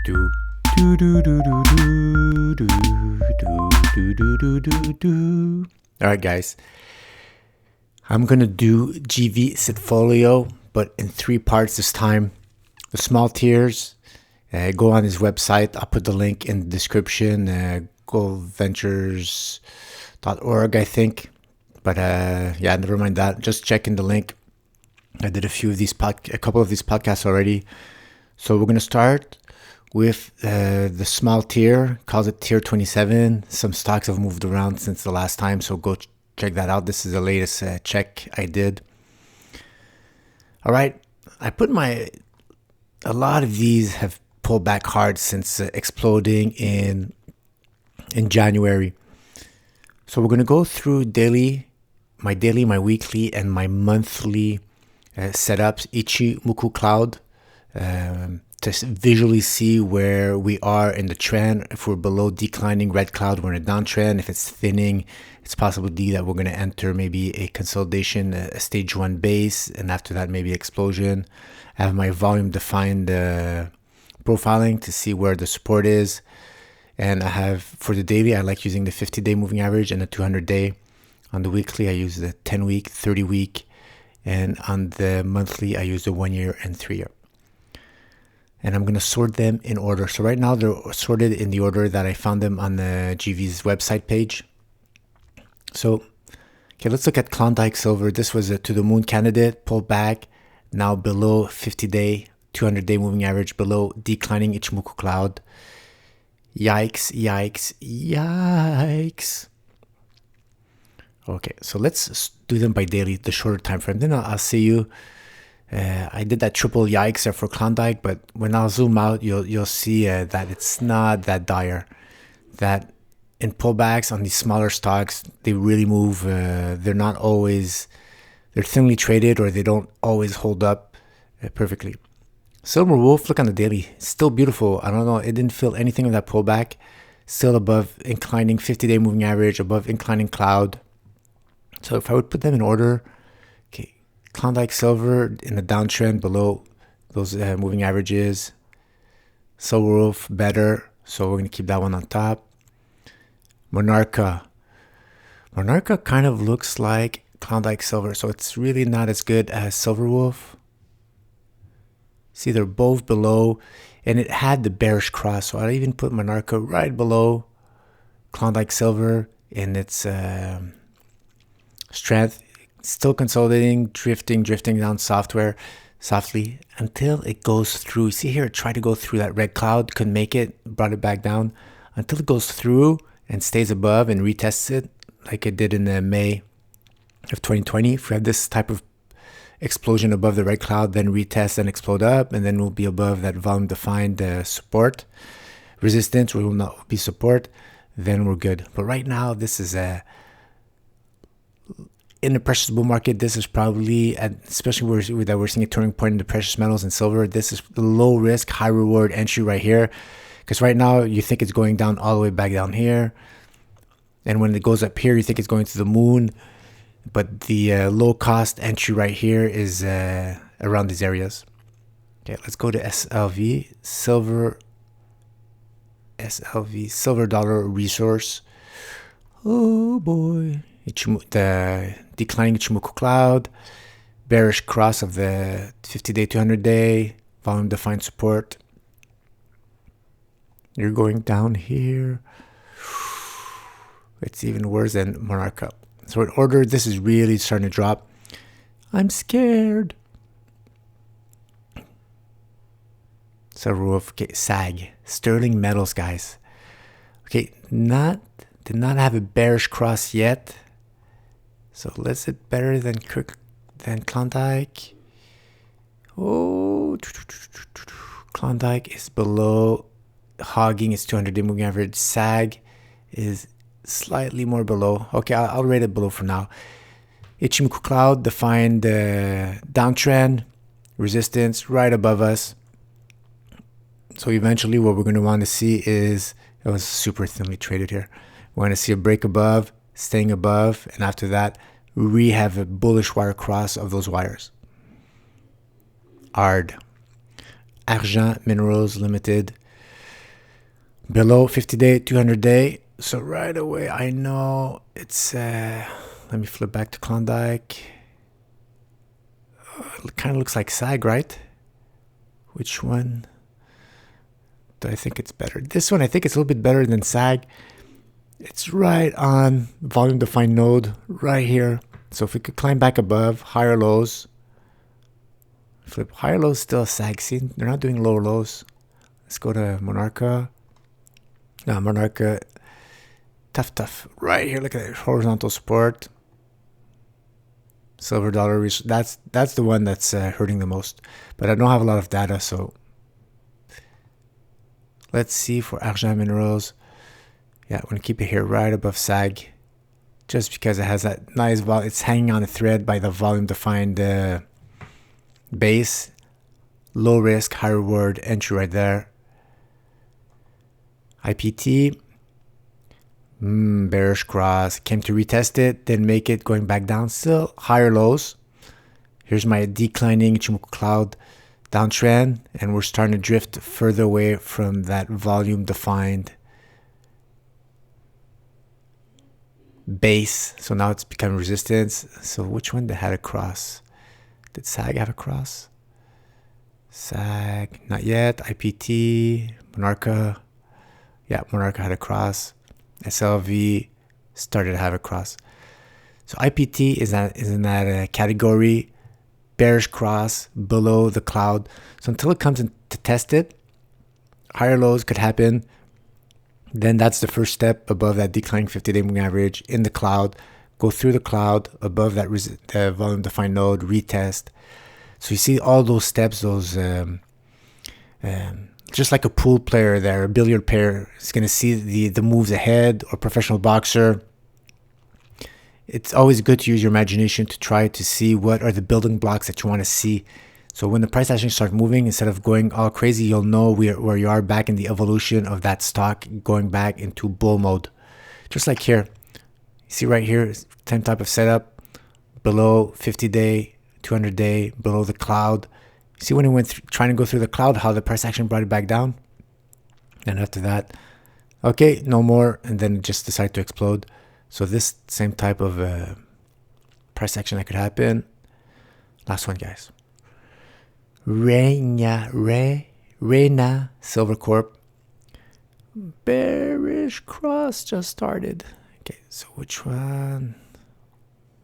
do do do do do do do do do do do do. All right, guys. I'm gonna do GV Sitfolio, but in 3 parts this time. The small tiers. Go on his website. I'll put the link in the description. Goldventures.org, I think. But yeah, never mind that. Just check in the link. I did a couple of these podcasts already. So we're gonna start with the small tier. Calls it tier 27. Some stocks have moved around since the last time, so go check that out. This is the latest check I did. All right, a lot of these have pulled back hard since exploding in January. So we're gonna go through my weekly, and my monthly setups, Ichimoku Cloud, to visually see where we are in the trend. If we're below declining red cloud, we're in a downtrend. If it's thinning, it's possibility that we're going to enter maybe a consolidation, a stage 1 base, and after that maybe explosion. I have my volume defined profiling to see where the support is. And I have, for the daily, I like using the 50-day moving average and the 200-day. On the weekly, I use the 10-week, 30-week. And on the monthly, I use the 1 year and 3 year. And I'm going to sort them in order. So right now, they're sorted in the order that I found them on the GV's website page. So, okay, let's look at Klondike Silver. This was a to-the-moon candidate, pulled back, now below 50-day, 200-day moving average, below declining Ichimoku Cloud. Yikes, yikes, yikes. Okay, so let's do them by daily, the shorter time frame. Then I'll see you. I did that triple yikes for Klondike, but when I'll zoom out, you'll see that it's not that dire. That in pullbacks on these smaller stocks, they really move. They're thinly traded, or they don't always hold up perfectly. Silver Wolf, look on the daily, still beautiful. I don't know, it didn't feel anything of that pullback. Still above inclining 50-day moving average, above inclining cloud. So if I would put them in order, okay, Klondike Silver in the downtrend below those moving averages. Silver Wolf better, so we're going to keep that one on top. Monarca kind of looks like Klondike Silver, so it's really not as good as Silver Wolf. See, they're both below, and it had the bearish cross, so I even put Monarca right below Klondike Silver in its strength. Still consolidating, drifting down softly until it goes through. See here, it tried to go through that red cloud, couldn't make it, brought it back down until it goes through and stays above and retests it like it did in May of 2020. If we have this type of explosion above the red cloud, then retest and explode up, and then we'll be above that volume defined support resistance, or will not be support, then we're good. But right now, this is in the precious bull market, this is probably, especially that we're seeing a turning point in the precious metals and silver, this is the low risk, high reward entry right here. Because right now, you think it's going down all the way back down here. And when it goes up here, you think it's going to the moon. But the low cost entry right here is around these areas. Okay, let's go to SLV, silver dollar resource. Oh boy. The declining Ichimoku Cloud, bearish cross of the 50-day, 200-day, volume defined support. You're going down here. It's even worse than Monarca. So in order, this is really starting to drop. I'm scared. Silver Wolf, okay, SAG, Sterling Metals, guys. Okay, did not have a bearish cross yet. So let's it better than Klondike. Oh, Klondike is below, hogging its 200-day moving average. SAG is slightly more below. Okay, I'll rate it below for now. Ichimoku Cloud defined downtrend, resistance right above us. So eventually what we're going to want to see is, it was super thinly traded here. We're going to see a break above, staying above, and after that, we have a bullish wire cross of those wires. ARD, Argent Minerals Limited. below 50-day, 200-day. So right away, I know it's, let me flip back to Klondike. It kind of looks like SAG, right? Which one do I think it's better? This one, I think it's a little bit better than SAG. It's right on volume defined node right here. So if we could climb back above, higher lows, flip higher lows, still a SAG. See, they're not doing lower lows. Let's go to Monarca. No, Monarca, tough. Right here, look at it, horizontal support. Silver dollar, that's the one that's hurting the most. But I don't have a lot of data, so let's see for Argent Minerals. Yeah, I'm going to keep it here right above SAG, just because it has that nice volume. It's hanging on a thread by the volume defined base. Low risk, high reward entry right there. IPT, bearish cross, came to retest it, didn't make it, going back down, still higher lows. Here's my declining Ichimoku cloud downtrend, and we're starting to drift further away from that volume defined base. So now it's becoming resistance. So which one had a cross? Did SAG have a cross? SAG, not yet. IPT, Monarca. Yeah, Monarca had a cross. SLV started to have a cross. So IPT is in that category, bearish cross below the cloud. So until it comes in to test it, higher lows could happen. Then that's the first step above that declining 50-day moving average in the cloud. Go through the cloud above that volume defined node, retest. So you see all those steps, those just like a pool player there, a billiard player is going to see the moves ahead, or professional boxer. It's always good to use your imagination to try to see what are the building blocks that you want to see. So when the price action starts moving, instead of going all crazy, you'll know where you are back in the evolution of that stock, going back into bull mode. Just like here. You see right here, same type of setup, below 50-day, 200-day, below the cloud. See when it went trying to go through the cloud, how the price action brought it back down? And after that, okay, no more, and then it just decided to explode. So this same type of price action that could happen. Last one, guys. Reyna Silver Corp. Bearish cross just started. Okay, so which one?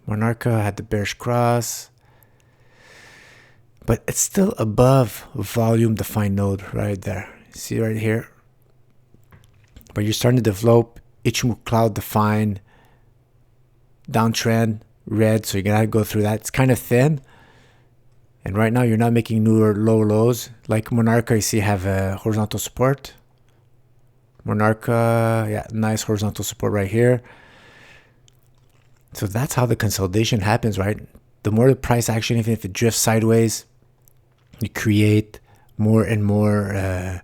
Monarca had the bearish cross. But it's still above volume defined node right there. See right here? But you're starting to develop Ichimoku cloud defined downtrend red, so you're gonna go through that. It's kind of thin, and right now you're not making new or low lows. Like Monarca, you see have a horizontal support. Monarca, yeah, nice horizontal support right here. So that's how the consolidation happens, right? The more the price action, even if it drifts sideways, you create more and more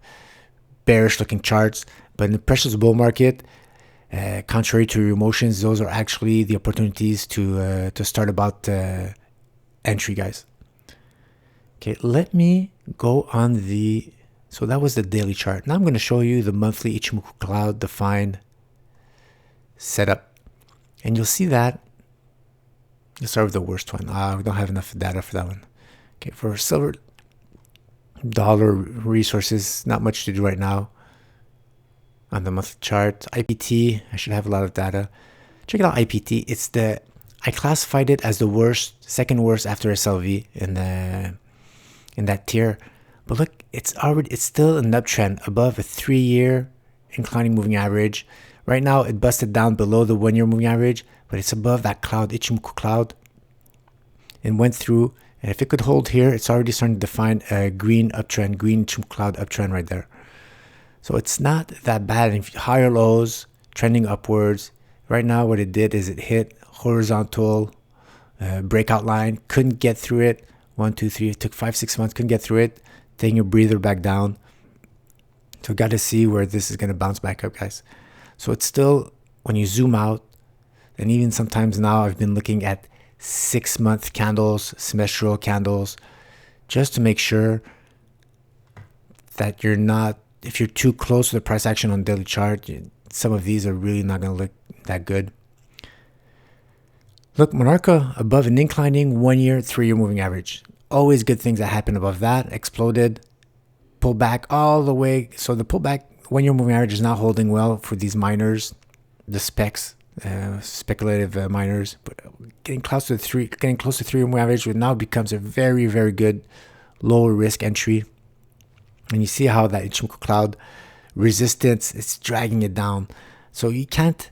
bearish looking charts. But in the precious bull market, contrary to your emotions, those are actually the opportunities to start about entry, guys. Okay, let me go on the, so that was the daily chart. Now I'm going to show you the monthly Ichimoku cloud defined setup. And you'll see that, let's start with the worst one. We don't have enough data for that one. Okay, for silver dollar resources, not much to do right now. On the monthly chart, IPT, I should have a lot of data. Check it out, IPT. It's I classified it as the worst, second worst after SLV in that tier. But look, it's still an uptrend above a 3-year inclining moving average. Right now, it busted down below the 1-year moving average, but it's above that cloud, Ichimoku cloud, and went through. And if it could hold here, it's already starting to define a green uptrend, green Ichimoku cloud uptrend right there. So it's not that bad. And higher lows, trending upwards. Right now, what it did is it hit horizontal breakout line, couldn't get through it. 1, 2, 3, it took 5-6 months, couldn't get through it. Taking a breather back down. So got to see where this is going to bounce back up, guys. So it's still, when you zoom out, and even sometimes now I've been looking at 6-month candles, semestral candles, just to make sure that you're not if you're too close to the price action on daily chart, some of these are really not going to look that good. Look, Monarca above an inclining 1 year, 3 year moving average. Always good things that happen above that. Exploded, pull back all the way. So the pullback 1 year moving average is not holding well for these miners, the specs, speculative miners. But getting close to 3 year moving average now becomes a very, very good lower risk entry. And you see how that Ichimoku cloud resistance is dragging it down. So you can't.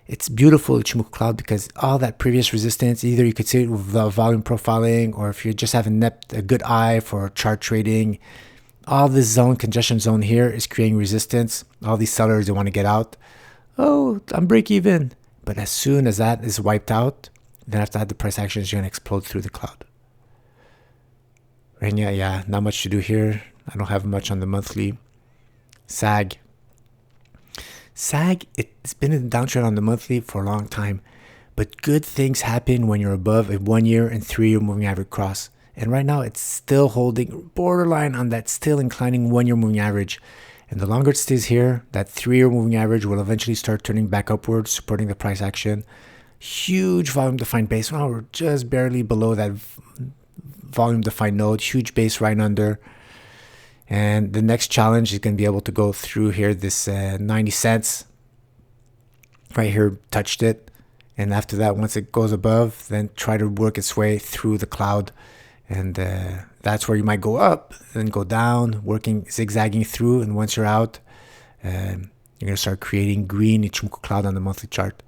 It's beautiful Ichimoku cloud because all that previous resistance, either you could see it with the volume profiling, or if you just have a good eye for chart trading, all this zone, congestion zone here is creating resistance. All these sellers, they want to get out. Oh, I'm break even. But as soon as that is wiped out, then after that, the price action is going to explode through the cloud. And yeah, not much to do here. I don't have much on the monthly. SAG, it's been in the downtrend on the monthly for a long time. But good things happen when you're above a 1 year and 3 year moving average cross. And right now, it's still holding borderline on that still inclining 1 year moving average. And the longer it stays here, that 3 year moving average will eventually start turning back upwards, supporting the price action. Huge volume defined base. Well, we're just barely below that volume defined node. Huge base right under. And the next challenge is going to be able to go through here, this 90 cents. Right here, touched it. And after that, once it goes above, then try to work its way through the cloud. And that's where you might go up, then go down, working, zigzagging through. And once you're out, you're going to start creating green Ichimoku cloud on the monthly chart.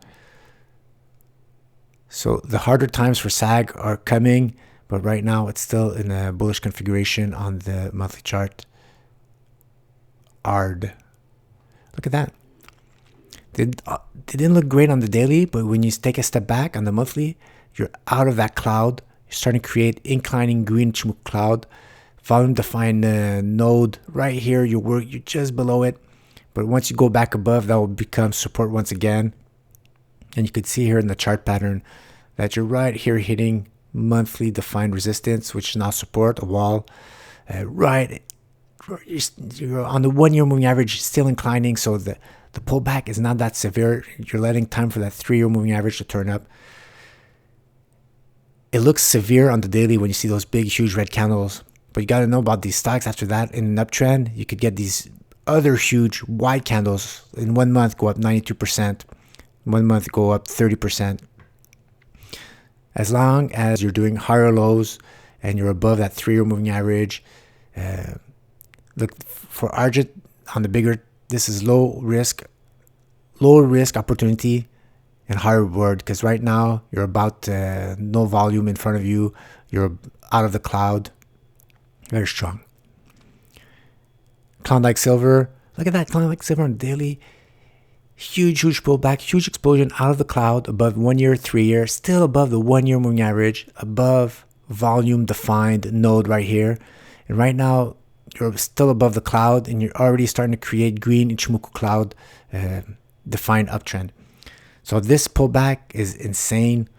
So the harder times for SAG are coming, but right now it's still in a bullish configuration on the monthly chart. ARD. Look at that. They didn't look great on the daily, but when you take a step back on the monthly, you're out of that cloud. You're starting to create inclining green Ichimoku cloud. Volume defined node right here. You're just below it. But once you go back above, that will become support once again. And you can see here in the chart pattern that you're right here hitting monthly defined resistance, which is now support, a wall. You're on the 1 year moving average, still inclining. So the pullback is not that severe. You're letting time for that 3 year moving average to turn up. It looks severe on the daily when you see those big, huge red candles. But you got to know about these stocks. After that, in an uptrend, you could get these other huge wide candles. In 1 month, go up 92%. 1 month, go up 30%. As long as you're doing higher lows and you're above that 3 year moving average, look for Argent on the bigger, this is lower risk opportunity and higher reward, because right now you're about no volume in front of you. You're out of the cloud. Very strong. Klondike Silver. Look at that Klondike Silver on daily. Huge pullback, huge explosion out of the cloud, above 1 year, 3 year, still above the 1 year moving average, above volume defined node right here. And right now, you're still above the cloud and you're already starting to create green Ichimoku cloud defined uptrend. So this pullback is insane.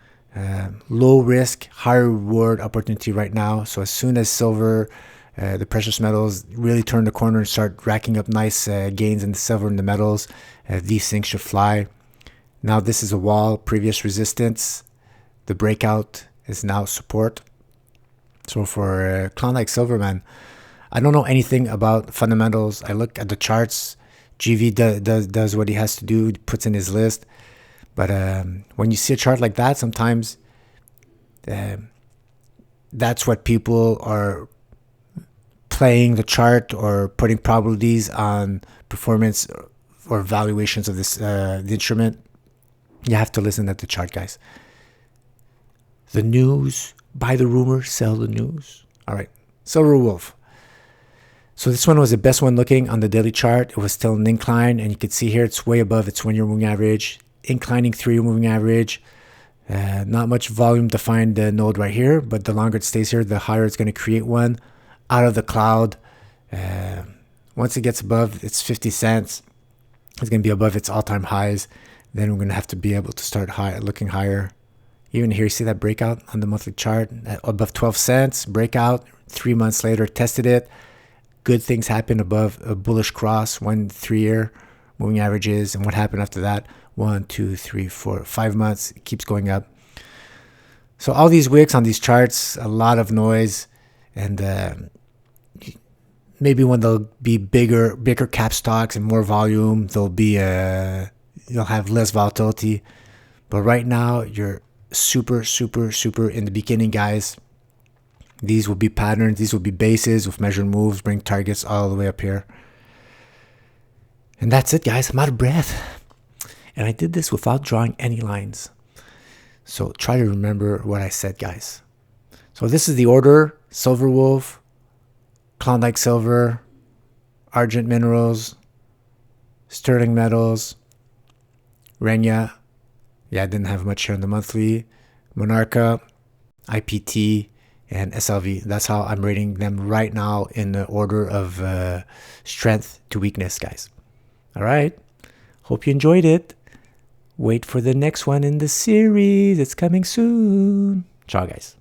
Low risk, high reward opportunity right now. So as soon as silver, the precious metals really turn the corner and start racking up nice gains in the silver and the metals, these things should fly. Now this is a wall, previous resistance. The breakout is now support. So for Klondike Silver, man, I don't know anything about fundamentals. I look at the charts. GV does what he has to do, puts in his list. But when you see a chart like that, sometimes that's what people are playing the chart or putting probabilities on performance or valuations of this the instrument. You have to listen to the chart, guys. The news, buy the rumor, sell the news. All right, Silver Wolf. So this one was the best one looking on the daily chart. It was still an incline, and you can see here it's way above its 1 year moving average, inclining 3 year moving average. Not much volume defined node right here, but the longer it stays here, the higher it's going to create one out of the cloud. Once it gets above its 50 cents, it's going to be above its all-time highs. Then we're going to have to be able to start looking higher. Even here, you see that breakout on the monthly chart above 12 cents, breakout. 3 months later, tested it. good things happen above a bullish cross, 1 3-year moving averages, and what happened after that? 1 2 3 4 5 months. It keeps going up. So all these wicks on these charts, a lot of noise, and maybe when there'll be bigger cap stocks and more volume, you'll have less volatility. But right now, you're super in the beginning, guys. These will be patterns. These will be bases with measured moves, bring targets all the way up here. And that's it, guys. I'm out of breath. And I did this without drawing any lines. So try to remember what I said, guys. So this is the order: Silver Wolf, Klondike Silver, Argent Minerals, Sterling Metals, Renya. Yeah, I didn't have much here in the monthly. Monarca, IPT, and SLV. That's how I'm rating them right now in the order of strength to weakness, guys. All right. Hope you enjoyed it. Wait for the next one in the series. It's coming soon. Ciao, guys.